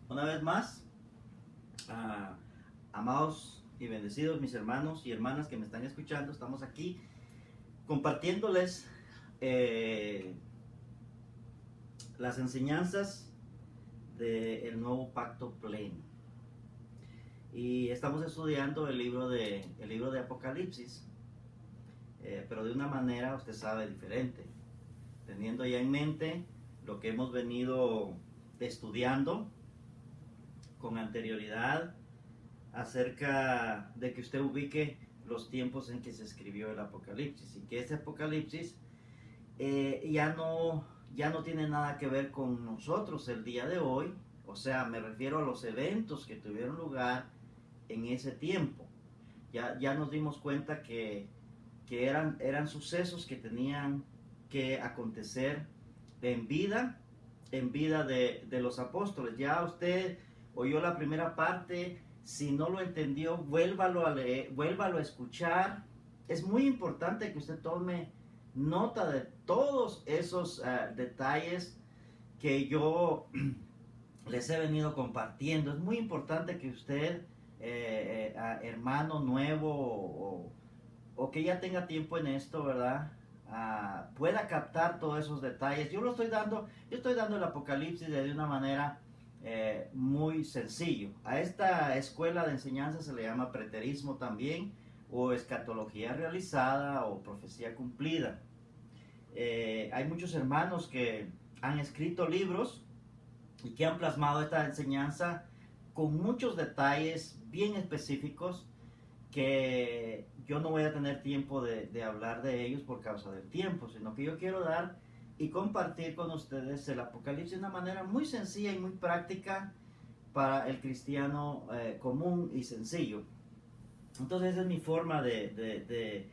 Una vez más, amados y bendecidos mis hermanos y hermanas que me están escuchando, estamos aquí compartiéndoles las enseñanzas del nuevo pacto pleno. Y estamos estudiando el libro de Apocalipsis, pero de una manera, usted sabe, diferente, teniendo ya en mente lo que hemos venido estudiando con anterioridad acerca de que usted ubique los tiempos en que se escribió el Apocalipsis y que ese Apocalipsis ya no tiene nada que ver con nosotros el día de hoy. O sea, me refiero a los eventos que tuvieron lugar en ese tiempo. Ya nos dimos cuenta que eran sucesos que tenían que acontecer en vida de los apóstoles. Ya usted oyó la primera parte. Si no lo entendió, vuélvalo a leer, vuélvalo a escuchar. Es muy importante que usted tome nota de todos esos detalles que yo les he venido compartiendo. Es muy importante que usted, hermano nuevo o que ya tenga tiempo en esto, ¿verdad? Pueda captar todos esos detalles. Yo estoy dando el Apocalipsis de una manera muy sencillo. A esta escuela de enseñanza se le llama preterismo también, o escatología realizada, o profecía cumplida. Hay muchos hermanos que han escrito libros y que han plasmado esta enseñanza con muchos detalles bien específicos que yo no voy a tener tiempo de hablar de ellos por causa del tiempo, sino que yo quiero dar y compartir con ustedes el Apocalipsis de una manera muy sencilla y muy práctica para el cristiano común y sencillo. Entonces esa es mi forma de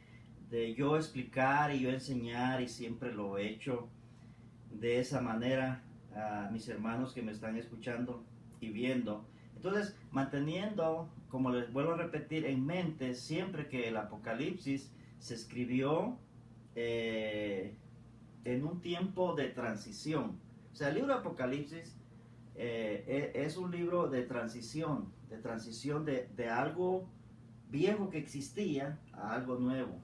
yo explicar y yo enseñar, y siempre lo he hecho de esa manera a mis hermanos que me están escuchando y viendo. Entonces, manteniendo, como les vuelvo a repetir, en mente siempre que el Apocalipsis se escribió en un tiempo de transición. O sea, el libro de Apocalipsis es un libro de transición de algo viejo que existía a algo nuevo.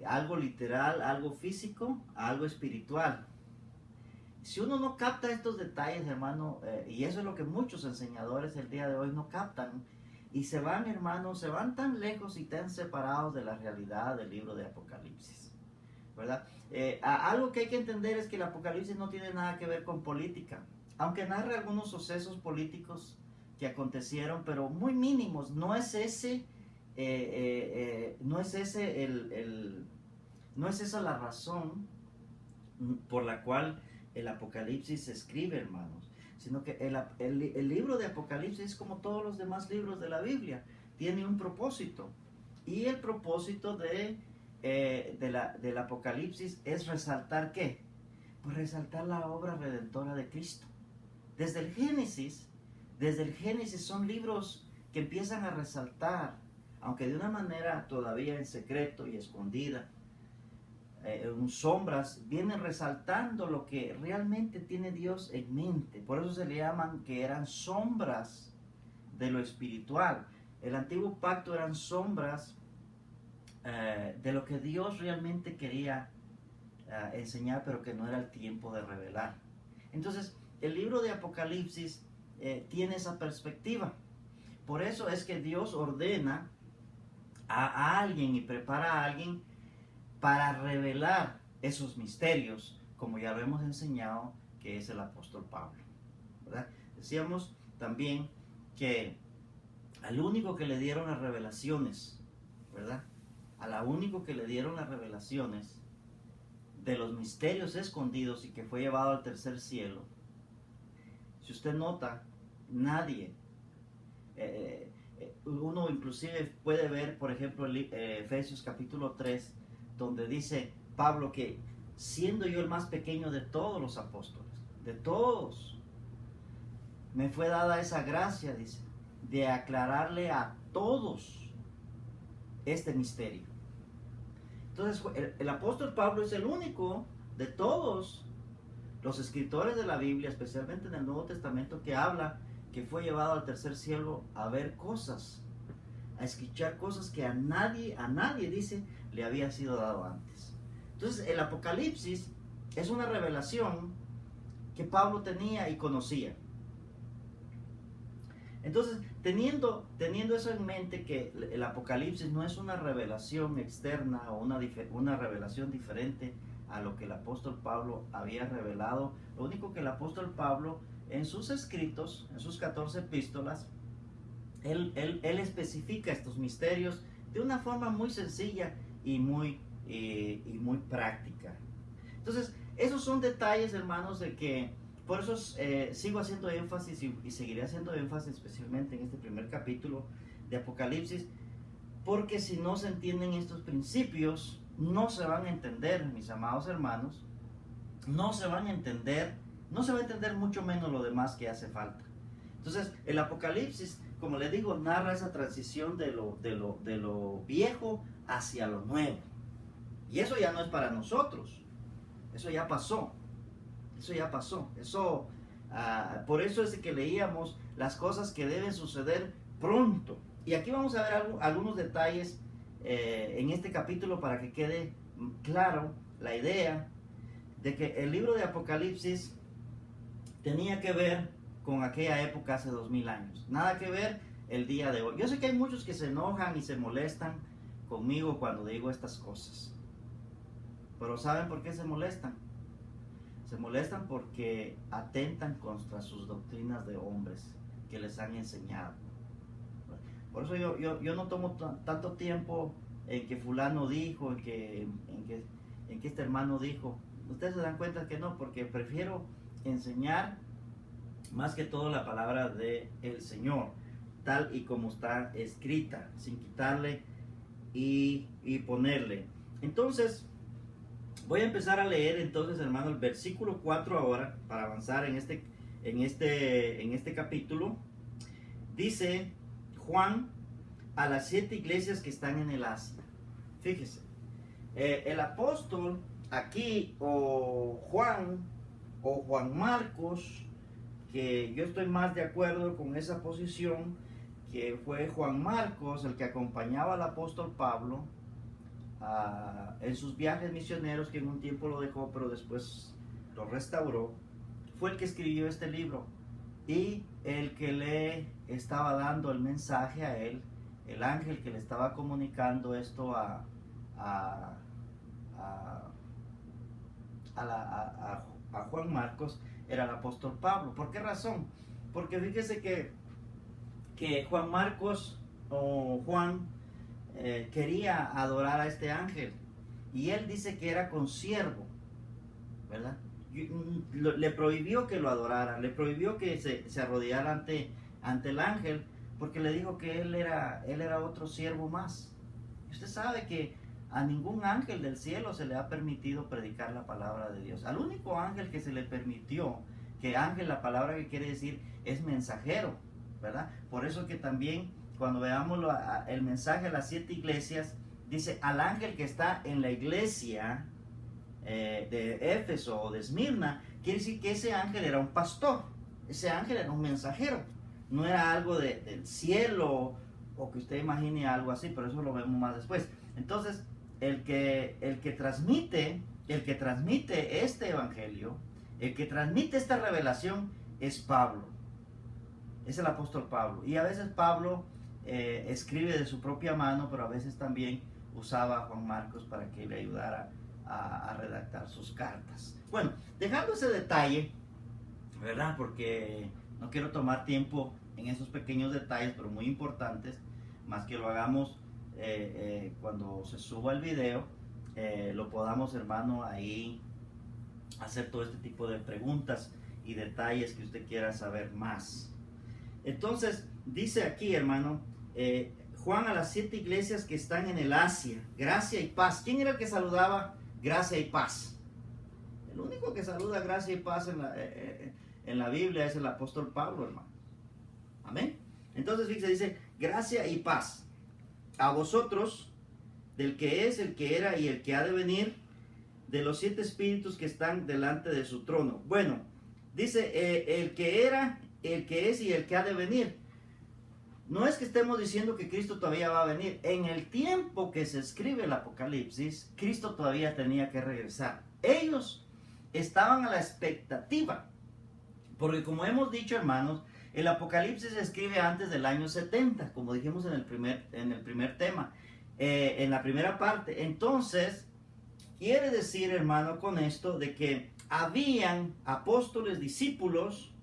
Algo literal, algo físico, a algo espiritual. Si uno no capta estos detalles, hermano, y eso es lo que muchos enseñadores el día de hoy no captan, y se van, hermanos, se van tan lejos y tan separados de la realidad del libro de Apocalipsis, ¿verdad? Algo que hay que entender es que el Apocalipsis no tiene nada que ver con política, aunque narra algunos sucesos políticos que acontecieron, pero muy mínimos. No es ese, no es esa la razón por la cual el Apocalipsis se escribe, hermanos, sino que el libro de Apocalipsis es como todos los demás libros de la Biblia, tiene un propósito, y el propósito del Apocalipsis es resaltar ¿qué? Pues resaltar la obra redentora de Cristo. Desde el Génesis son libros que empiezan a resaltar, aunque de una manera todavía en secreto y escondida, en sombras, vienen resaltando lo que realmente tiene Dios en mente. Por eso se le llaman que eran sombras de lo espiritual. El antiguo pacto eran sombras de lo que Dios realmente quería enseñar, pero que no era el tiempo de revelar. Entonces, el libro de Apocalipsis tiene esa perspectiva. Por eso es que Dios ordena a alguien y prepara a alguien para revelar esos misterios, como ya lo hemos enseñado, que es el apóstol Pablo, ¿verdad? Decíamos también que al único que le dieron las revelaciones, ¿verdad? Al único que le dieron las revelaciones de los misterios escondidos y que fue llevado al tercer cielo, si usted nota, nadie, uno inclusive puede ver, por ejemplo, Efesios capítulo 3, donde dice Pablo que siendo yo el más pequeño de todos los apóstoles, de todos, me fue dada esa gracia, dice, de aclararle a todos este misterio. Entonces el apóstol Pablo es el único de todos los escritores de la Biblia, especialmente en el Nuevo Testamento, que habla que fue llevado al tercer cielo a ver cosas, a escuchar cosas que a nadie dice le había sido dado antes. Entonces el Apocalipsis es una revelación que Pablo tenía y conocía. Entonces, teniendo eso en mente, que el Apocalipsis no es una revelación externa o una revelación diferente a lo que el apóstol Pablo había revelado, lo único que el apóstol Pablo en sus escritos, en sus 14 epístolas, él especifica estos misterios de una forma muy sencilla y muy práctica. Entonces, esos son detalles, hermanos, de que por eso sigo haciendo énfasis y seguiré haciendo énfasis especialmente en este primer capítulo de Apocalipsis, porque si no se entienden estos principios, no se van a entender, mis amados hermanos, no se va a entender mucho menos lo demás que hace falta. Entonces, el Apocalipsis, como les digo, narra esa transición de lo viejo hacia lo nuevo. Y eso ya no es para nosotros, eso ya pasó. Por eso es que leíamos las cosas que deben suceder pronto. Y aquí vamos a ver algunos detalles en este capítulo para que quede claro la idea de que el libro de Apocalipsis tenía que ver con aquella época hace 2000 años. Nada que ver el día de hoy. Yo sé que hay muchos que se enojan y se molestan conmigo cuando digo estas cosas. Pero ¿saben por qué se molestan? Se molestan porque atentan contra sus doctrinas de hombres que les han enseñado. Por eso yo no tomo tanto tiempo en que fulano dijo, en que este hermano dijo. Ustedes se dan cuenta que no, porque prefiero enseñar más que todo la palabra del Señor, tal y como está escrita, sin quitarle y ponerle. Entonces, voy a empezar a leer entonces, hermano, el versículo 4 ahora, para avanzar en este capítulo. Dice Juan a las 7 iglesias que están en el Asia. Fíjese, el apóstol aquí, o Juan Marcos, que yo estoy más de acuerdo con esa posición, que fue Juan Marcos el que acompañaba al apóstol Pablo en sus viajes misioneros, que en un tiempo lo dejó, pero después lo restauró. Fue el que escribió este libro y el que le estaba dando el mensaje a él, el ángel que le estaba comunicando esto a Juan Marcos, era el apóstol Pablo. ¿Por qué razón? Porque fíjese que Juan Marcos o Juan quería adorar a este ángel, y él dice que era consiervo, ¿verdad? Le prohibió que lo adorara, le prohibió que se arrodillara ante el ángel, porque le dijo que él era otro siervo más. Y usted sabe que a ningún ángel del cielo se le ha permitido predicar la palabra de Dios. Al único ángel que se le permitió, que ángel, la palabra que quiere decir es mensajero, ¿verdad? Por eso que también cuando veamos el mensaje a las 7 iglesias, dice al ángel que está en la iglesia de Éfeso o de Esmirna, quiere decir que ese ángel era un pastor, ese ángel era un mensajero, no era algo del cielo, o que usted imagine algo así, pero eso lo vemos más después. Entonces, el que transmite este evangelio, el que transmite esta revelación es Pablo, es el apóstol Pablo. Y a veces Pablo escribe de su propia mano, pero a veces también usaba a Juan Marcos para que le ayudara a redactar sus cartas. Bueno, dejando ese detalle, ¿verdad? Porque no quiero tomar tiempo en esos pequeños detalles, pero muy importantes, más que lo hagamos cuando se suba el video, lo podamos, hermano, ahí hacer todo este tipo de preguntas y detalles que usted quiera saber más. Entonces, dice aquí, hermano, Juan a las 7 iglesias que están en el Asia, gracia y paz. ¿Quién era el que saludaba gracia y paz? El único que saluda gracia y paz en la Biblia es el apóstol Pablo, hermano. Amén. Entonces, fíjese, dice, gracia y paz a vosotros, del que es, el que era y el que ha de venir, de los 7 espíritus que están delante de su trono. Bueno, dice el que era, el que es y el que ha de venir. No es que estemos diciendo que Cristo todavía va a venir. En el tiempo que se escribe el Apocalipsis, Cristo todavía tenía que regresar. Ellos estaban a la expectativa. Porque como hemos dicho, hermanos, el Apocalipsis se escribe antes del año 70, como dijimos en el primer tema, en la primera parte. Entonces, quiere decir, hermano, con esto, de que habían apóstoles, discípulos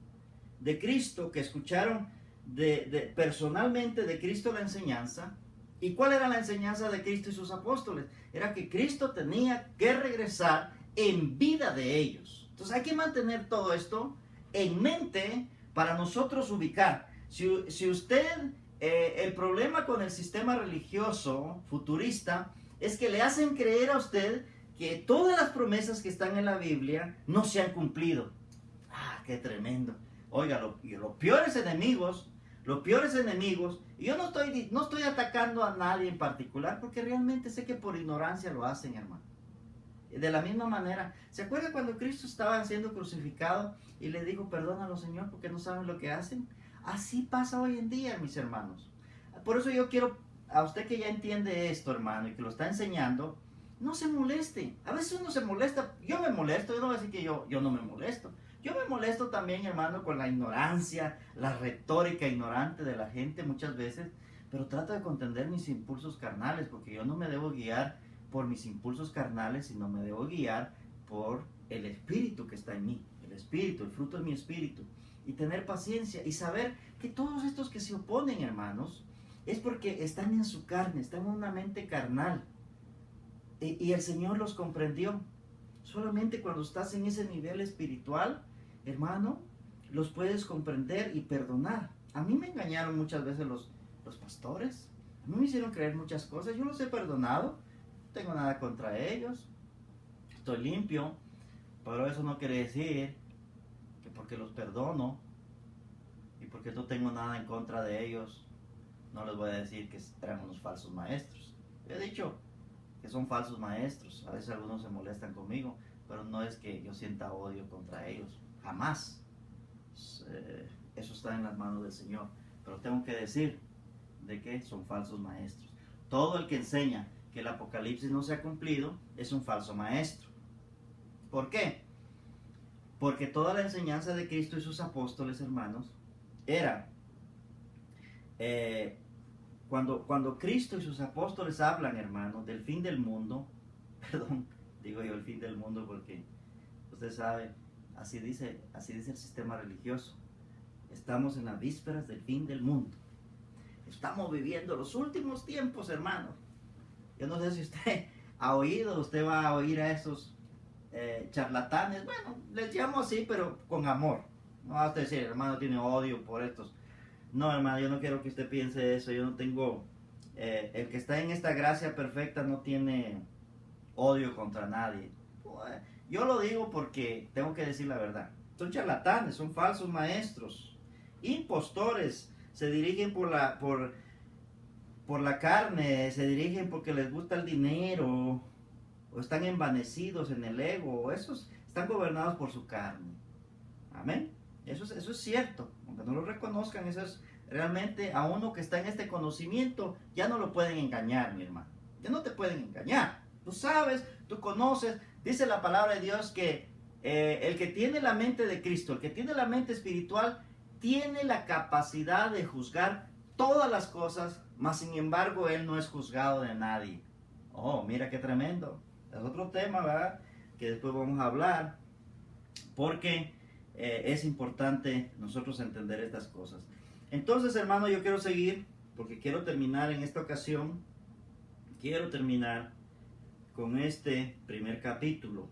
de Cristo que escucharon personalmente de Cristo la enseñanza. ¿Y cuál era la enseñanza de Cristo y sus apóstoles? Era que Cristo tenía que regresar en vida de ellos. Entonces hay que mantener todo esto en mente para nosotros ubicar. Si usted, el problema con el sistema religioso futurista es que le hacen creer a usted que todas las promesas que están en la Biblia no se han cumplido. ¡Ah, qué tremendo! Oiga, los peores enemigos, y yo no estoy atacando a nadie en particular, porque realmente sé que por ignorancia lo hacen, hermano. De la misma manera, ¿se acuerda cuando Cristo estaba siendo crucificado y le dijo, perdónalo, Señor, porque no saben lo que hacen? Así pasa hoy en día, mis hermanos. Por eso yo quiero, a usted que ya entiende esto, hermano, y que lo está enseñando, no se moleste. A veces uno se molesta, yo me molesto, yo no voy a decir que yo no me molesto. Yo me molesto también, hermano, con la ignorancia, la retórica ignorante de la gente muchas veces, pero trato de contender mis impulsos carnales, porque yo no me debo guiar por mis impulsos carnales, sino me debo guiar por el espíritu que está en mí, el espíritu, el fruto de mi espíritu, y tener paciencia y saber que todos estos que se oponen, hermanos, es porque están en su carne, están en una mente carnal, y el Señor los comprendió. Solamente cuando estás en ese nivel espiritual, hermano, los puedes comprender y perdonar. A mí me engañaron muchas veces los pastores, a mí me hicieron creer muchas cosas, yo los he perdonado, no tengo nada contra ellos, estoy limpio, pero eso no quiere decir que porque los perdono y porque no tengo nada en contra de ellos, no les voy a decir que eran unos falsos maestros. He dicho que son falsos maestros, a veces algunos se molestan conmigo, pero no es que yo sienta odio contra ellos, jamás. Eso está en las manos del Señor, pero tengo que decir de que son falsos maestros. Todo el que enseña que el Apocalipsis no se ha cumplido es un falso maestro. ¿Por qué? Porque toda la enseñanza de Cristo y sus apóstoles, hermanos, era cuando Cristo y sus apóstoles hablan, hermanos, del fin del mundo, perdón, digo yo el fin del mundo porque usted sabe, así dice el sistema religioso. Estamos en las vísperas del fin del mundo. Estamos viviendo los últimos tiempos, hermano. Yo no sé si usted ha oído, usted va a oír a esos charlatanes. Bueno, les llamo así, pero con amor. No va a usted decir, hermano, tiene odio por estos. No, hermano, yo no quiero que usted piense eso. Yo no tengo... el que está en esta gracia perfecta no tiene odio contra nadie. Yo lo digo porque tengo que decir la verdad. Son charlatanes, son falsos maestros, impostores, se dirigen por la carne, se dirigen porque les gusta el dinero, o están envanecidos en el ego, o esos están gobernados por su carne. Amén. Eso es cierto, aunque no lo reconozcan, eso es realmente a uno que está en este conocimiento, ya no lo pueden engañar, mi hermano. Ya no te pueden engañar. Tú sabes, tú conoces, dice la palabra de Dios que el que tiene la mente de Cristo, el que tiene la mente espiritual, tiene la capacidad de juzgar todas las cosas, mas sin embargo él no es juzgado de nadie. Oh, mira qué tremendo. Es otro tema, ¿verdad? Que después vamos a hablar, porque es importante nosotros entender estas cosas. Entonces, hermano, yo quiero seguir, porque quiero terminar en esta ocasión, quiero terminar con este primer capítulo.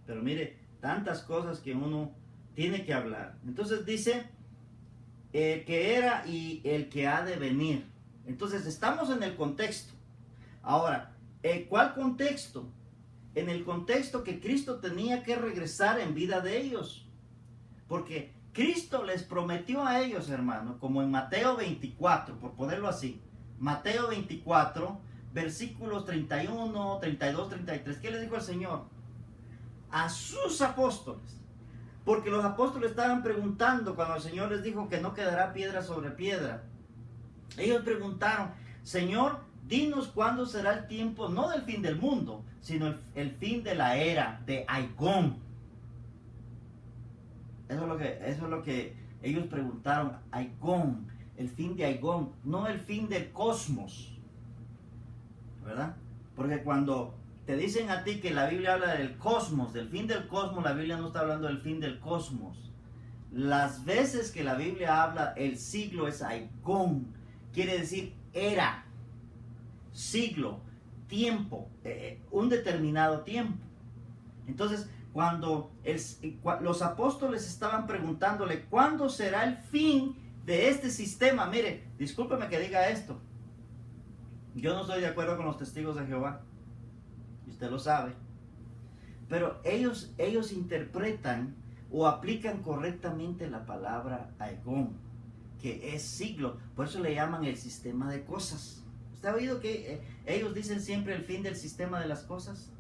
Pero mire, tantas cosas que uno tiene que hablar. Entonces dice, el que era y el que ha de venir. Entonces estamos en el contexto. Ahora, ¿cuál contexto? En el contexto que Cristo tenía que regresar en vida de ellos. Porque Cristo les prometió a ellos, hermano, como en Mateo 24, por ponerlo así. Mateo 24, versículos 31, 32, 33. ¿Qué le dijo el Señor? a sus apóstoles. Porque los apóstoles estaban preguntando cuando el Señor les dijo que no quedará piedra sobre piedra. Ellos preguntaron, Señor, dinos cuándo será el tiempo, no del fin del mundo, sino el fin de la era de Aigón. Eso es lo que ellos preguntaron, Aigón, el fin de Aigón, no el fin del cosmos, ¿verdad? Porque cuando te dicen a ti que la Biblia habla del cosmos, del fin del cosmos, la Biblia no está hablando del fin del cosmos. Las veces que la Biblia habla, el siglo es Aigón, quiere decir era, siglo, tiempo, un determinado tiempo. Entonces, cuando los apóstoles estaban preguntándole, ¿cuándo será el fin de este sistema? Mire, discúlpeme que diga esto. Yo no estoy de acuerdo con los testigos de Jehová. Y usted lo sabe. Pero ellos interpretan o aplican correctamente la palabra Aigón, que es siglo. Por eso le llaman el sistema de cosas. ¿Usted ha oído que ellos dicen siempre el fin del sistema de las cosas?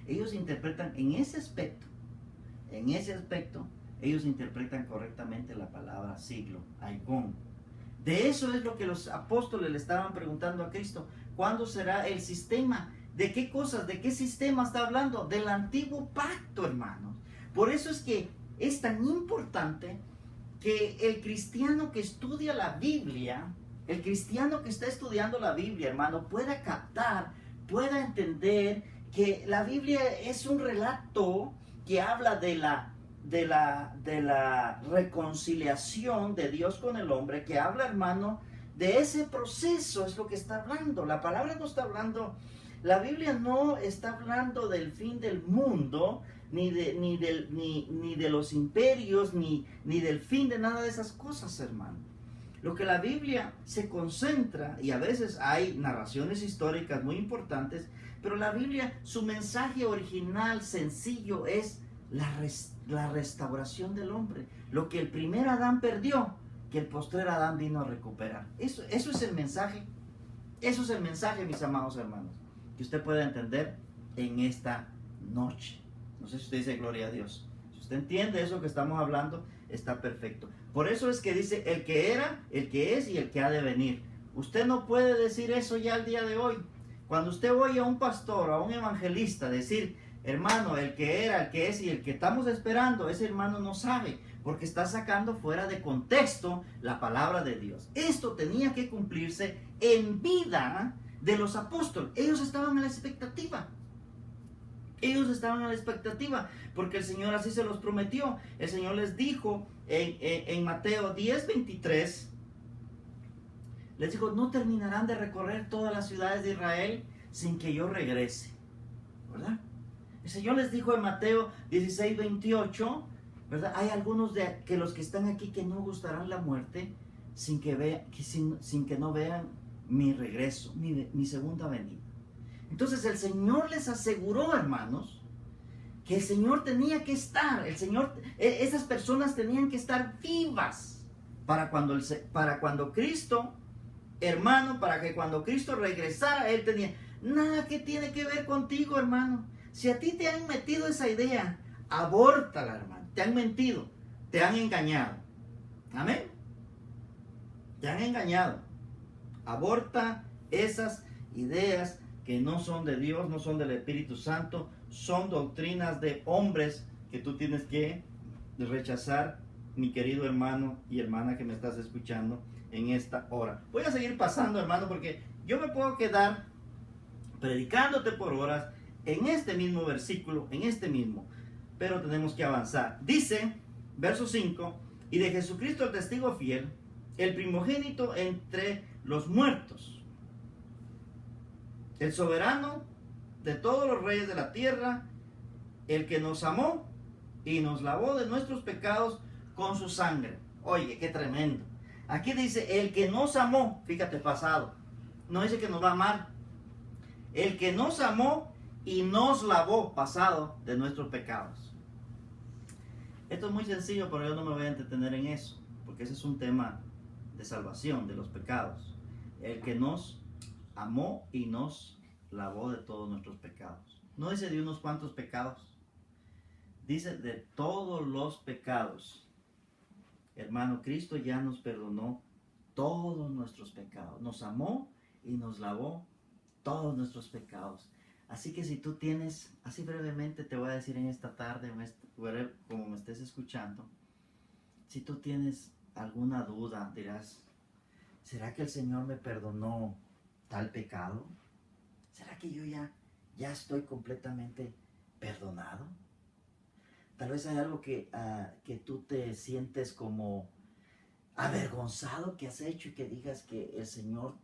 Ellos interpretan en ese aspecto, ellos interpretan correctamente la palabra siglo, Aigón. De eso es lo que los apóstoles le estaban preguntando a Cristo. ¿Cuándo será el sistema? ¿De qué cosas? ¿De qué sistema está hablando? Del antiguo pacto, hermanos. Por eso es que es tan importante que el cristiano que estudia la Biblia, el cristiano que está estudiando la Biblia, hermano, pueda captar, pueda entender que la Biblia es un relato que habla de la reconciliación de Dios con el hombre, que habla, hermano, de ese proceso, es lo que está hablando. La palabra no está hablando, la Biblia no está hablando del fin del mundo, ni de los imperios, ni del fin de nada de esas cosas, hermano. Lo que la Biblia se concentra, y a veces hay narraciones históricas muy importantes, pero la Biblia, su mensaje original, sencillo, es la restauración del hombre. Lo que el primer Adán perdió, que el postrer Adán vino a recuperar. Eso es el mensaje. Eso es el mensaje, mis amados hermanos, que usted pueda entender en esta noche. No sé si usted dice gloria a Dios. Si usted entiende eso que estamos hablando, está perfecto. Por eso es que dice el que era, el que es y el que ha de venir. Usted no puede decir eso ya al día de hoy. Cuando usted oye a un pastor o a un evangelista decir, hermano, el que era, el que es y el que estamos esperando, ese hermano no sabe, porque está sacando fuera de contexto la palabra de Dios. Esto tenía que cumplirse en vida de los apóstoles. Ellos estaban a la expectativa. Ellos estaban a la expectativa, porque el Señor así se los prometió. El Señor les dijo en Mateo 10:23, les dijo, no terminarán de recorrer todas las ciudades de Israel sin que yo regrese, ¿verdad? El Señor les dijo en Mateo 16:28, ¿verdad? Hay algunos de que los que están aquí que no gustarán la muerte sin que no vean mi regreso, mi segunda venida. Entonces el Señor les aseguró, hermanos, que el Señor tenía que estar, esas personas tenían que estar vivas para cuando Cristo, hermano, para que cuando Cristo regresara, Él tenía nada que tiene que ver contigo, hermano. Si a ti te han metido esa idea, abórtala, hermano. Te han mentido, te han engañado. Amén. Te han engañado. Aborta esas ideas que no son de Dios, no son del Espíritu Santo, son doctrinas de hombres que tú tienes que rechazar, mi querido hermano y hermana que me estás escuchando en esta hora. Voy a seguir pasando, hermano, porque yo me puedo quedar predicándote por horas en este mismo versículo, pero tenemos que avanzar. Dice, verso 5, y de Jesucristo el testigo fiel, el primogénito entre los muertos, el soberano de todos los reyes de la tierra, el que nos amó y nos lavó de nuestros pecados con su sangre. Oye, qué tremendo. Aquí dice, el que nos amó, fíjate, pasado. No dice que nos va a amar. El que nos amó y nos lavó, pasado, de nuestros pecados. Esto es muy sencillo, pero yo no me voy a entretener en eso, porque ese es un tema de salvación de los pecados. El que nos amó y nos lavó de todos nuestros pecados. No dice de unos cuantos pecados. Dice, de todos los pecados. Hermano, Cristo ya nos perdonó todos nuestros pecados. Nos amó y nos lavó todos nuestros pecados. Así que si tú tienes, así brevemente te voy a decir en esta tarde, como me estés escuchando, si tú tienes alguna duda, dirás, ¿será que el Señor me perdonó tal pecado? ¿Será que yo ya estoy completamente perdonado? Tal vez hay algo que tú te sientes como avergonzado que has hecho y que digas que el Señor,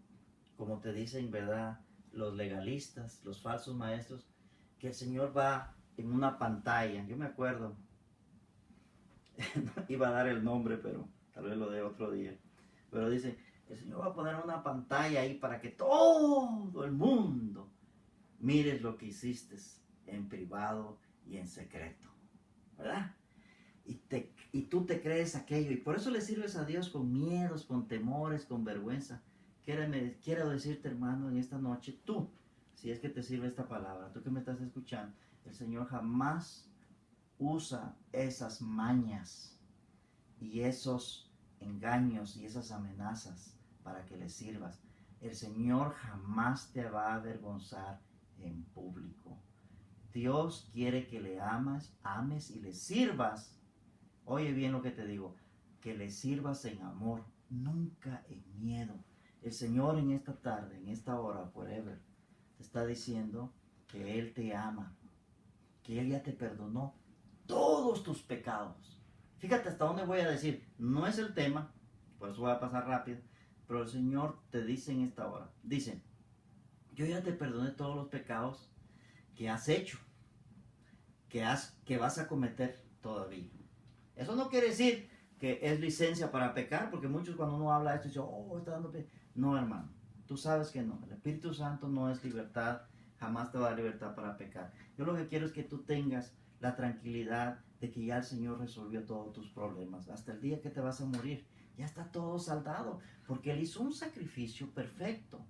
como te dicen, ¿verdad?, los legalistas, los falsos maestros, que el Señor va en una pantalla. Yo me acuerdo, no iba a dar el nombre, pero tal vez lo dé otro día. Pero dice, el Señor va a poner una pantalla ahí para que todo el mundo mires lo que hiciste en privado y en secreto, ¿verdad? Y tú te crees aquello, y por eso le sirves a Dios con miedos, con temores, con vergüenza. Quiero decirte, hermano, en esta noche, tú, si es que te sirve esta palabra, tú que me estás escuchando, el Señor jamás usa esas mañas y esos engaños y esas amenazas para que le sirvas. El Señor jamás te va a avergonzar en público. Dios quiere que le ames y le sirvas. Oye bien lo que te digo, que le sirvas en amor, nunca en miedo. El Señor en esta tarde, en esta hora, forever, te está diciendo que Él te ama, que Él ya te perdonó todos tus pecados. Fíjate hasta dónde voy a decir, no es el tema, por eso voy a pasar rápido, pero el Señor te dice en esta hora, dice, yo ya te perdoné todos los pecados que has hecho, que vas a cometer todavía. Eso no quiere decir que es licencia para pecar, porque muchos cuando uno habla de esto dicen, oh, está dando pecado. No, hermano, tú sabes que no. El Espíritu Santo no es libertad, jamás te va a dar libertad para pecar. Yo lo que quiero es que tú tengas la tranquilidad de que ya el Señor resolvió todos tus problemas. Hasta el día que te vas a morir, ya está todo saldado, porque Él hizo un sacrificio perfecto.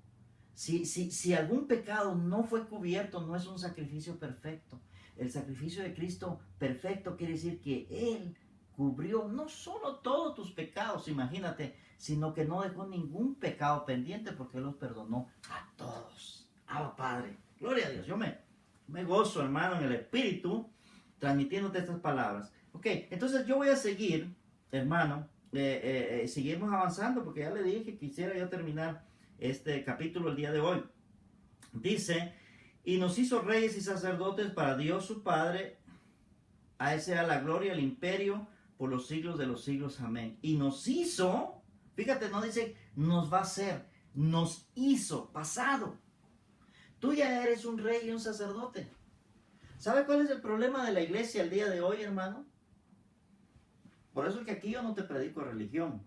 Si algún pecado no fue cubierto, no es un sacrificio perfecto. El sacrificio de Cristo perfecto quiere decir que Él cubrió no solo todos tus pecados, imagínate, sino que no dejó ningún pecado pendiente porque Él los perdonó a todos. Padre, gloria a Dios. Yo me gozo, hermano, en el Espíritu, transmitiéndote estas palabras. Ok, entonces yo voy a seguir, hermano, seguimos avanzando porque ya le dije que quisiera yo terminar este capítulo el día de hoy. Dice, y nos hizo reyes y sacerdotes para Dios su Padre, a Él sea la gloria, el imperio, por los siglos de los siglos. Amén. Y nos hizo, fíjate, no dice nos va a hacer, nos hizo, pasado. Tú ya eres un rey y un sacerdote. ¿Sabe cuál es el problema de la iglesia el día de hoy, hermano? Por eso es que aquí yo no te predico religión.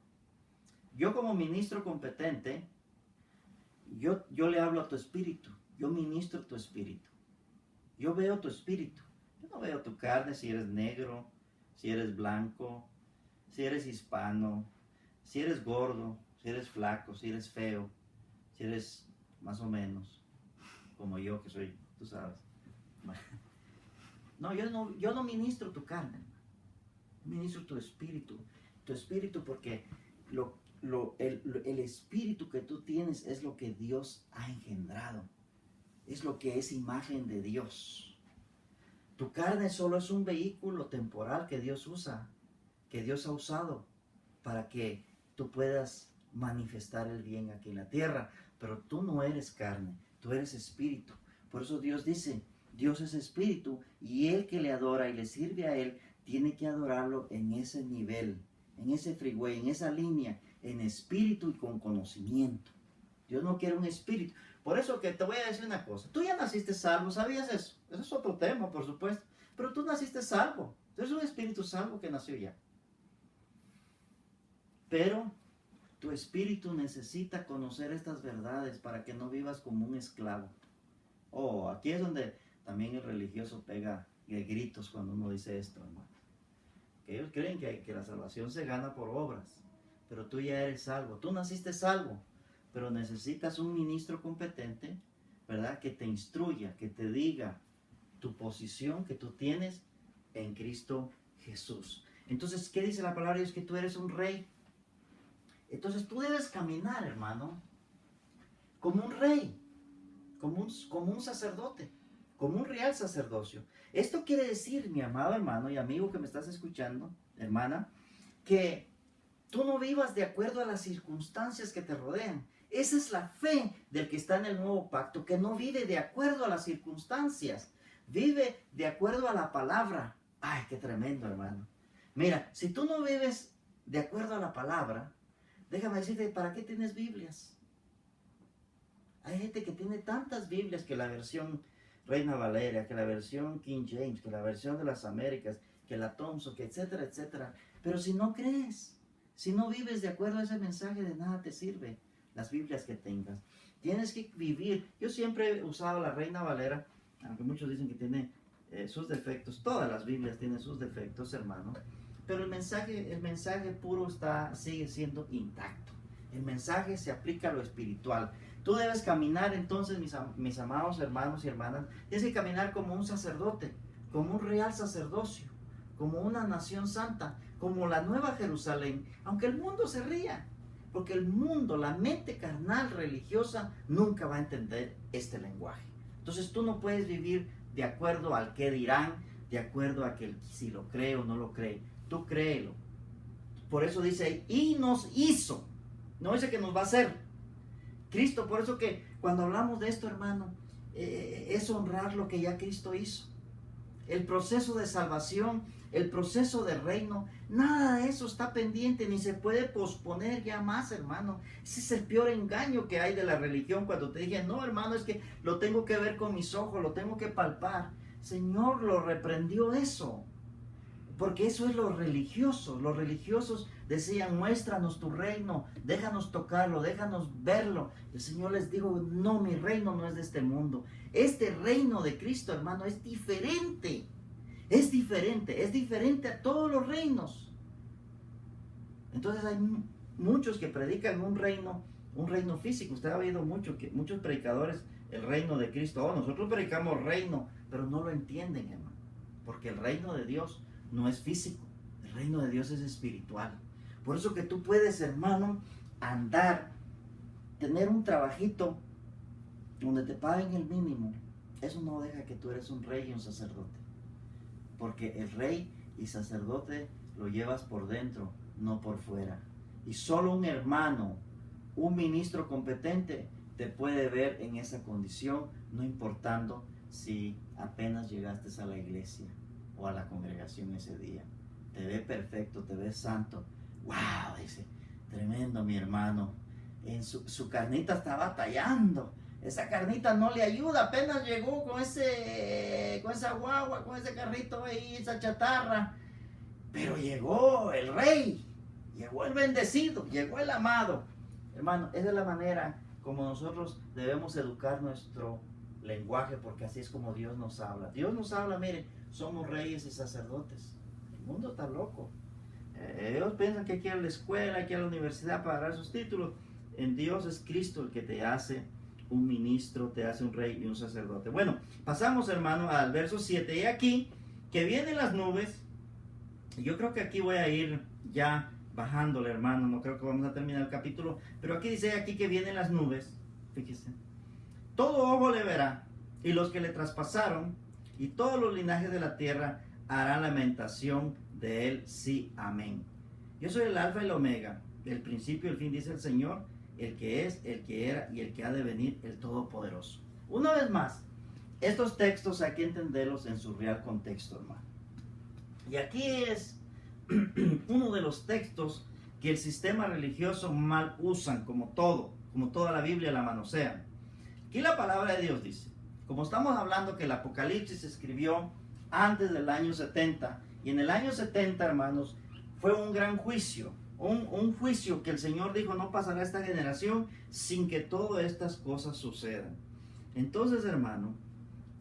Yo como ministro competente, yo le hablo a tu espíritu. Yo ministro tu espíritu. Yo veo tu espíritu. Yo no veo tu carne, si eres negro, si eres blanco, si eres hispano, si eres gordo, si eres flaco, si eres feo, si eres más o menos como yo que soy, tú sabes. No, yo no ministro tu carne, ministro tu espíritu porque el espíritu que tú tienes es lo que Dios ha engendrado, es lo que es imagen de Dios. Tu carne solo es un vehículo temporal que Dios usa, que Dios ha usado para que tú puedas manifestar el bien aquí en la tierra. Pero tú no eres carne, tú eres espíritu. Por eso Dios dice, Dios es espíritu y el que le adora y le sirve a Él tiene que adorarlo en ese nivel, en ese freeway, en esa línea, en espíritu y con conocimiento. Dios no quiere un espíritu. Por eso que te voy a decir una cosa. Tú ya naciste salvo, ¿sabías eso? Eso es otro tema, por supuesto. Pero tú naciste salvo. Tú eres un espíritu salvo que nació ya. Pero tu espíritu necesita conocer estas verdades para que no vivas como un esclavo. Oh, aquí es donde también el religioso pega gritos cuando uno dice esto, hermano. Que ellos creen que la salvación se gana por obras. Pero tú ya eres salvo. Tú naciste salvo. Pero necesitas un ministro competente, ¿verdad? Que te instruya, que te diga tu posición que tú tienes en Cristo Jesús. Entonces, ¿qué dice la palabra de Dios? Que tú eres un rey. Entonces tú debes caminar, hermano, como un rey, como un sacerdote, como un real sacerdocio. Esto quiere decir, mi amado hermano y amigo que me estás escuchando, hermana, que tú no vivas de acuerdo a las circunstancias que te rodean. Esa es la fe del que está en el nuevo pacto, que no vive de acuerdo a las circunstancias, vive de acuerdo a la palabra. Ay, qué tremendo, hermano. Mira, si tú no vives de acuerdo a la palabra, déjame decirte, ¿para qué tienes Biblias? Hay gente que tiene tantas Biblias, que la versión Reina Valera, que la versión King James, que la versión de las Américas, que la Thompson, que etcétera, etcétera. Pero si no crees, si no vives de acuerdo a ese mensaje, de nada te sirve las Biblias que tengas. Tienes que vivir. Yo siempre he usado la Reina Valera, aunque muchos dicen que tiene sus defectos. Todas las Biblias tienen sus defectos, hermano. Pero el mensaje puro sigue siendo intacto. El mensaje se aplica a lo espiritual. Tú debes caminar entonces, mis amados hermanos y hermanas, tienes que caminar como un sacerdote, como un real sacerdocio, como una nación santa, como la Nueva Jerusalén, aunque el mundo se ría, porque el mundo, la mente carnal religiosa, nunca va a entender este lenguaje. Entonces tú no puedes vivir de acuerdo al qué dirán, de acuerdo a que si lo cree o no lo cree. Tú créelo. Por eso dice ahí, y nos hizo. No dice que nos va a hacer. Cristo, por eso que cuando hablamos de esto, hermano, es honrar lo que ya Cristo hizo. El proceso de salvación, el proceso de reino, nada de eso está pendiente, ni se puede posponer ya más, hermano. Ese es el peor engaño que hay de la religión, cuando te dije, no, hermano, es que lo tengo que ver con mis ojos, lo tengo que palpar. Señor lo reprendió eso, porque eso es lo religioso. Los religiosos decían, muéstranos tu reino, déjanos tocarlo, déjanos verlo. El Señor les dijo, no, mi reino no es de este mundo. Este reino de Cristo, hermano, es diferente. Es diferente a todos los reinos. Entonces hay muchos que predican un reino físico. Usted ha oído muchos predicadores, el reino de Cristo. Oh, nosotros predicamos reino, pero no lo entienden, hermano. Porque el reino de Dios no es físico, el reino de Dios es espiritual. Por eso que tú puedes, hermano, andar, tener un trabajito donde te paguen el mínimo. Eso no deja que tú eres un rey y un sacerdote. Porque el rey y sacerdote lo llevas por dentro, no por fuera. Y solo un hermano, un ministro competente, te puede ver en esa condición, no importando si apenas llegaste a la iglesia o a la congregación ese día. Te ve perfecto, te ve santo. ¡Wow! Dice, tremendo mi hermano. En su carnita está batallando. Esa carnita no le ayuda. Apenas llegó con esa guagua, con ese carrito ahí, esa chatarra. Pero llegó el rey. Llegó el bendecido. Llegó el amado. Hermano, esa es la manera como nosotros debemos educar nuestro lenguaje, porque así es como Dios nos habla. Dios nos habla, miren, somos reyes y sacerdotes. El mundo está loco. Ellos piensan que hay que ir a la escuela, hay que ir a la universidad para agarrar sus títulos. En Dios es Cristo el que te hace un ministro, te hace un rey y un sacerdote. Bueno, pasamos, hermano, al verso 7. Y aquí, que vienen las nubes. Yo creo que aquí voy a ir ya bajándole, hermano. No creo que vamos a terminar el capítulo. Pero aquí dice aquí que vienen las nubes. Fíjese. Todo ojo le verá, y los que le traspasaron, y todos los linajes de la tierra harán lamentación de él. Sí, amén. Yo soy el alfa y el omega, el principio y el fin, dice el Señor, el que es, el que era y el que ha de venir, el Todopoderoso. Una vez más, estos textos hay que entenderlos en su real contexto, hermano. Y aquí es uno de los textos que el sistema religioso mal usan, como toda la Biblia la manosean. Aquí la palabra de Dios dice, como estamos hablando que el Apocalipsis se escribió antes del año 70, y en el año 70, hermanos, fue un gran juicio, un juicio que el Señor dijo, no pasará esta generación sin que todas estas cosas sucedan. Entonces, hermano,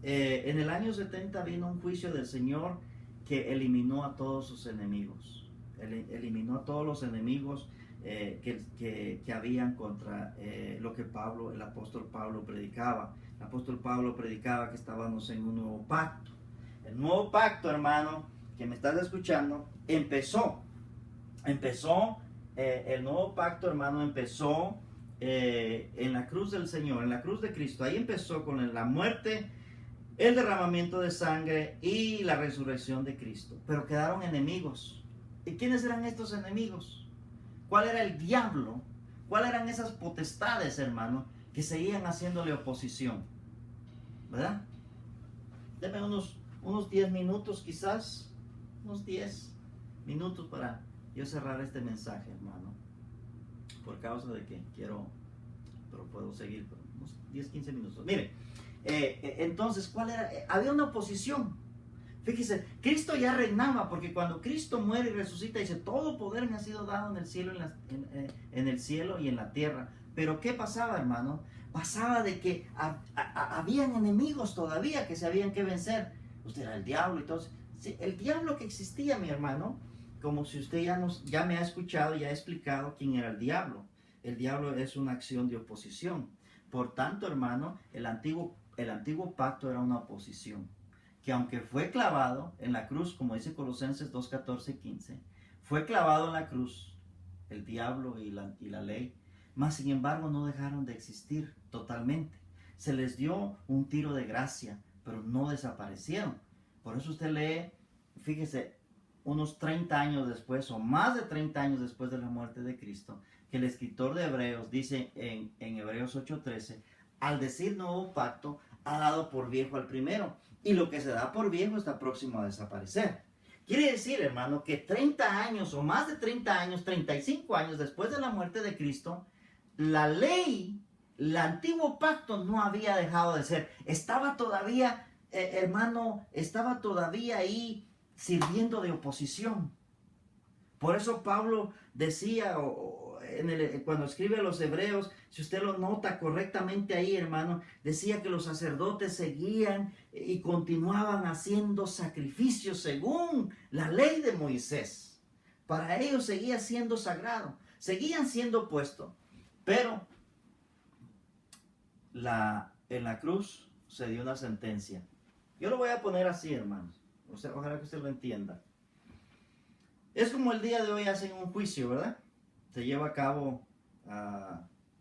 en el año 70 vino un juicio del Señor que eliminó a todos sus enemigos, eliminó a todos los enemigos que habían contra lo que el apóstol Pablo predicaba. El apóstol Pablo predicaba que estábamos en un nuevo pacto. El nuevo pacto, hermano, que me estás escuchando, empezó el nuevo pacto, hermano, empezó en la cruz del Señor, en la cruz de Cristo. Ahí empezó con la muerte, el derramamiento de sangre y la resurrección de Cristo. Pero quedaron enemigos. ¿Y quiénes eran estos enemigos? ¿Cuál era el diablo? ¿Cuáles eran esas potestades, hermano, que seguían haciéndole oposición? ¿Verdad? Deme unos 10 minutos quizás, unos 10 minutos para yo cerrar este mensaje, hermano. Por causa de que quiero, pero puedo seguir por unos 10, 15 minutos. Mire, entonces, ¿cuál era? Había una oposición. Fíjese, Cristo ya reinaba, porque cuando Cristo muere y resucita, dice, todo poder me ha sido dado en el cielo, en el cielo y en la tierra. Pero ¿qué pasaba, hermano? Pasaba de que habían enemigos todavía que se habían que vencer. Usted era el diablo y todo. Sí, el diablo que existía, mi hermano, como si usted ya me ha escuchado, ya ha explicado quién era el diablo. El diablo es una acción de oposición. Por tanto, hermano, el antiguo pacto era una oposición. Que aunque fue clavado en la cruz, como dice Colosenses 2, 14, 15, fue clavado en la cruz el diablo y la ley, mas sin embargo no dejaron de existir totalmente. Se les dio un tiro de gracia, pero no desaparecieron. Por eso usted lee, fíjese, unos 30 años después, o más de 30 años después de la muerte de Cristo, que el escritor de Hebreos dice en Hebreos 8:13, al decir nuevo pacto, ha dado por viejo al primero, y lo que se da por viejo está próximo a desaparecer. Quiere decir, hermano, que 30 años o más de 30 años, 35 años después de la muerte de Cristo, la ley, el antiguo pacto no había dejado de ser. Estaba todavía, hermano, estaba todavía ahí sirviendo de oposición. Por eso Pablo decía, cuando escribe a los hebreos, si usted lo nota correctamente ahí, hermano, decía que los sacerdotes seguían y continuaban haciendo sacrificios según la ley de Moisés. Para ellos seguía siendo sagrado, seguían siendo puestos. Pero en la cruz se dio una sentencia. Yo lo voy a poner así, hermanos. Ojalá que usted lo entienda. Es como el día de hoy hacen un juicio, ¿verdad? Se lleva a cabo,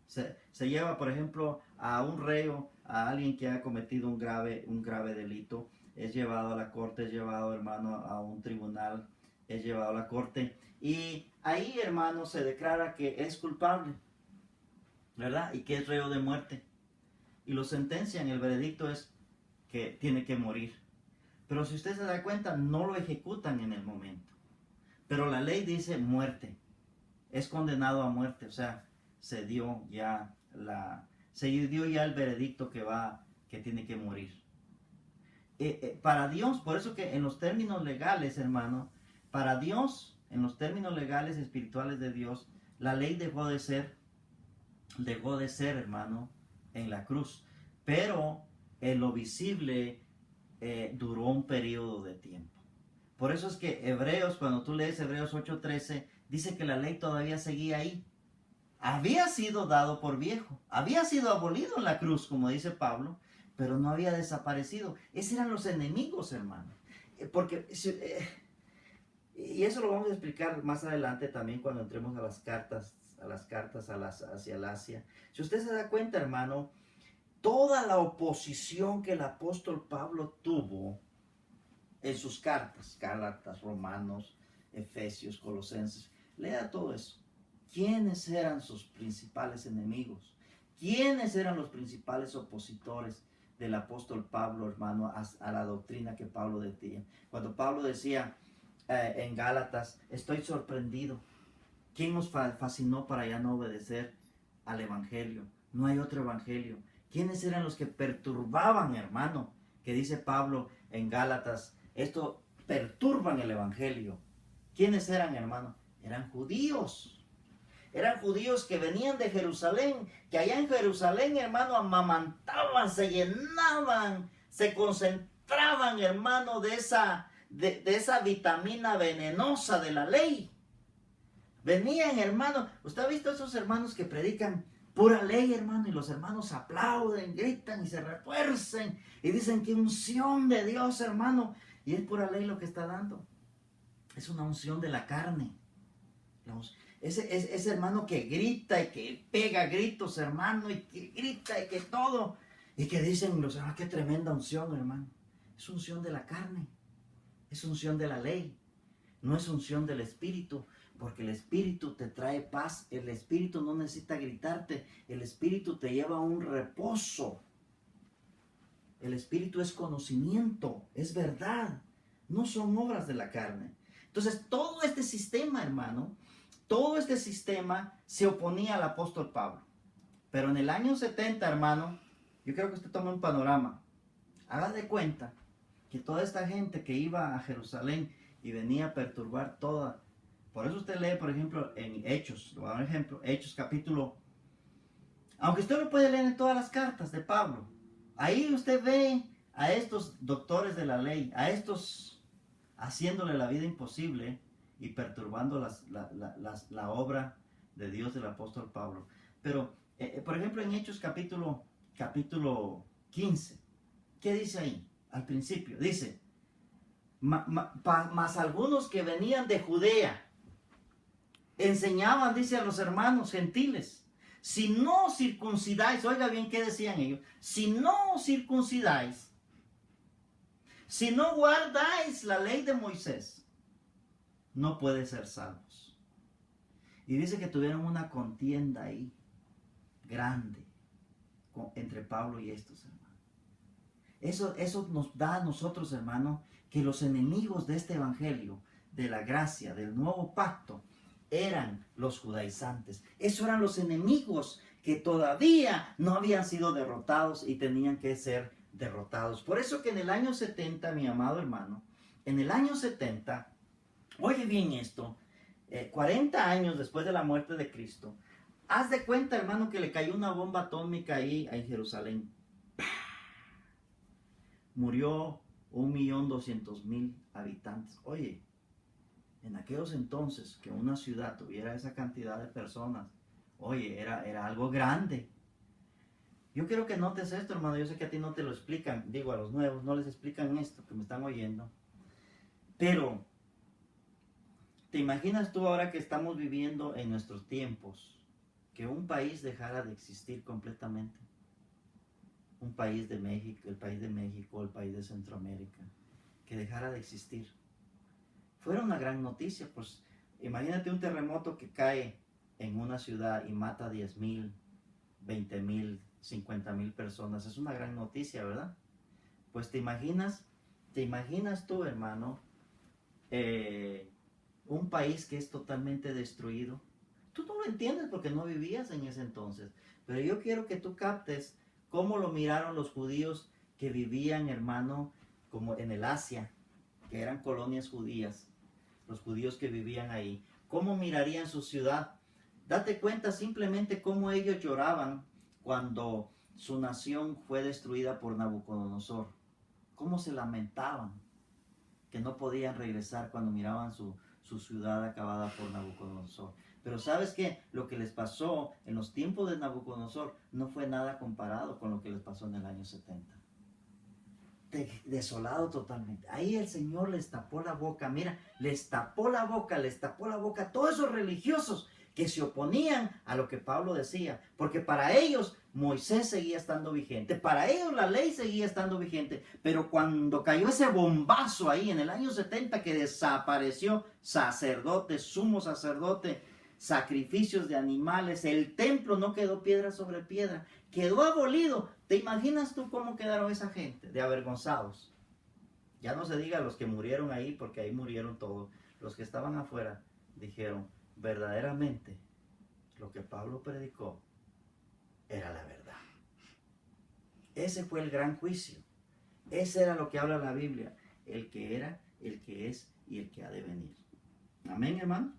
se lleva, por ejemplo, a un reo, a alguien que ha cometido un grave delito, es llevado a la corte, es llevado, hermano, a un tribunal, es llevado a la corte, y ahí, hermano, se declara que es culpable, ¿verdad? Y que es reo de muerte. Y lo sentencian, el veredicto es que tiene que morir. Pero si usted se da cuenta, no lo ejecutan en el momento. Pero la ley dice muerte. Es condenado a muerte, o sea, se dio ya el veredicto que tiene que morir. Para Dios, por eso que en los términos legales, hermano, para Dios, en los términos legales espirituales de Dios, la ley dejó de ser, hermano, en la cruz. Pero en lo visible duró un periodo de tiempo. Por eso es que Hebreos, cuando tú lees Hebreos 8:13, dice que la ley todavía seguía ahí. Había sido dado por viejo, había sido abolido en la cruz, como dice Pablo, pero no había desaparecido. Esos eran los enemigos, hermano. Y eso lo vamos a explicar más adelante también cuando entremos a las cartas hacia el Asia. Si usted se da cuenta, hermano, toda la oposición que el apóstol Pablo tuvo en sus cartas, Gálatas, Romanos, Efesios, Colosenses, lea todo eso. ¿Quiénes eran sus principales enemigos? ¿Quiénes eran los principales opositores del apóstol Pablo, hermano, a la doctrina que Pablo decía? Cuando Pablo decía en Gálatas, estoy sorprendido. ¿Quién nos fascinó para ya no obedecer al evangelio? No hay otro evangelio. ¿Quiénes eran los que perturbaban, hermano? Que dice Pablo en Gálatas, esto perturban el evangelio. ¿Quiénes eran, hermano? Eran judíos. Eran judíos que venían de Jerusalén, que allá en Jerusalén, hermano, amamantaban, se llenaban, se concentraban, hermano, de esa vitamina venenosa de la ley. Venían, hermano, usted ha visto esos hermanos que predican pura ley, hermano, y los hermanos aplauden, gritan y se refuercen y dicen que unción de Dios, hermano, y es pura ley lo que está dando. es una unción de la carne. Ese hermano que grita y que pega gritos, hermano, y que grita y que todo. Y que dicen los hermanos, qué tremenda unción, hermano. Es unción de la carne. Es unción de la ley. No es unción del Espíritu. Porque el Espíritu te trae paz. El Espíritu no necesita gritarte. El Espíritu te lleva a un reposo. El Espíritu es conocimiento. Es verdad. No son obras de la carne. Entonces, todo este sistema, hermano, todo este sistema se oponía al apóstol Pablo. Pero en el año 70, hermano, yo creo que usted toma un panorama. Haga de cuenta que toda esta gente que iba a Jerusalén y venía a perturbar toda. Por eso usted lee, por ejemplo, en Hechos, le voy a dar un ejemplo, Hechos capítulo. Aunque usted lo puede leer en todas las cartas de Pablo. Ahí usted ve a estos doctores de la ley, a estos haciéndole la vida imposible y perturbando la obra de Dios del apóstol Pablo. Pero, por ejemplo, en Hechos capítulo 15, ¿qué dice ahí? Al principio, dice, mas algunos que venían de Judea enseñaban, dice, a los hermanos gentiles, si no circuncidáis, oiga bien qué decían ellos, si no circuncidáis, si no guardáis la ley de Moisés, no puede ser salvos. Y dice que tuvieron una contienda ahí, grande, entre Pablo y estos hermanos. Eso nos da a nosotros, hermano, que los enemigos de este evangelio, de la gracia, del nuevo pacto, eran los judaizantes. Esos eran los enemigos que todavía no habían sido derrotados y tenían que ser derrotados. Por eso que en el año 70, mi amado hermano, en el año 70, oye bien esto, 40 años después de la muerte de Cristo, haz de cuenta, hermano, que le cayó una bomba atómica ahí en Jerusalén. Murió 1.200.000 habitantes. Oye, en aquellos entonces que una ciudad tuviera esa cantidad de personas, oye, era algo grande. Yo quiero que notes esto, hermano. Yo sé que a ti no te lo explican, digo, a los nuevos no les explican esto que me están oyendo. Pero, ¿te imaginas tú ahora que estamos viviendo en nuestros tiempos que un país dejara de existir completamente? Un país de México, el país de Centroamérica, que dejara de existir. Fuera una gran noticia, pues imagínate un terremoto que cae en una ciudad y mata a 10.000, 20.000, 50.000 personas. Es una gran noticia, ¿verdad? Pues te imaginas tú, hermano, un país que es totalmente destruido. Tú no lo entiendes porque no vivías en ese entonces, pero yo quiero que tú captes cómo lo miraron los judíos que vivían, hermano, como en el Asia, que eran colonias judías, los judíos que vivían ahí. ¿Cómo mirarían su ciudad? Date cuenta simplemente cómo ellos lloraban cuando su nación fue destruida por Nabucodonosor. Cómo se lamentaban que no podían regresar cuando miraban su ciudad acabada por Nabucodonosor. Pero ¿sabes qué? Lo que les pasó en los tiempos de Nabucodonosor no fue nada comparado con lo que les pasó en el año 70. Desolado totalmente. Ahí el Señor les tapó la boca. Mira, les tapó la boca a todos esos religiosos que se oponían a lo que Pablo decía. Porque para ellos Moisés seguía estando vigente. Para ellos la ley seguía estando vigente. Pero cuando cayó ese bombazo ahí en el año 70 que desapareció sacerdote, sumo sacerdote, sacrificios de animales, el templo no quedó piedra sobre piedra, quedó abolido. ¿Te imaginas tú cómo quedaron esa gente de avergonzados? Ya no se diga los que murieron ahí, porque ahí murieron todos. Los que estaban afuera dijeron, verdaderamente lo que Pablo predicó era la verdad. Ese fue el gran juicio. Ese era lo que habla la Biblia, el que era, el que es y el que ha de venir. Amén, hermano.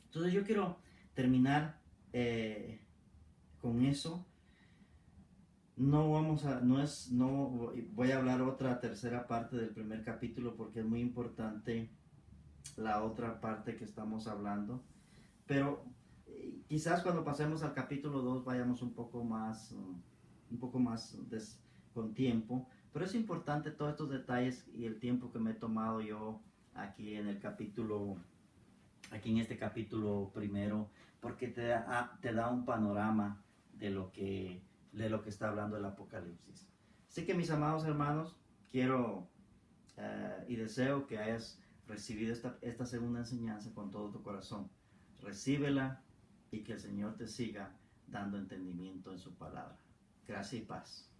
Entonces yo quiero terminar con eso. No voy a hablar otra tercera parte del primer capítulo porque es muy importante la otra parte que estamos hablando. Pero quizás cuando pasemos al capítulo 2 vayamos un poco más con tiempo. Pero es importante todos estos detalles y el tiempo que me he tomado yo aquí en el capítulo, aquí en este capítulo primero, porque te da un panorama de lo que está hablando el Apocalipsis. Así que mis amados hermanos, quiero y deseo que hayas recibido esta segunda enseñanza con todo tu corazón. Recíbela y que el Señor te siga dando entendimiento en su palabra. Gracia y paz.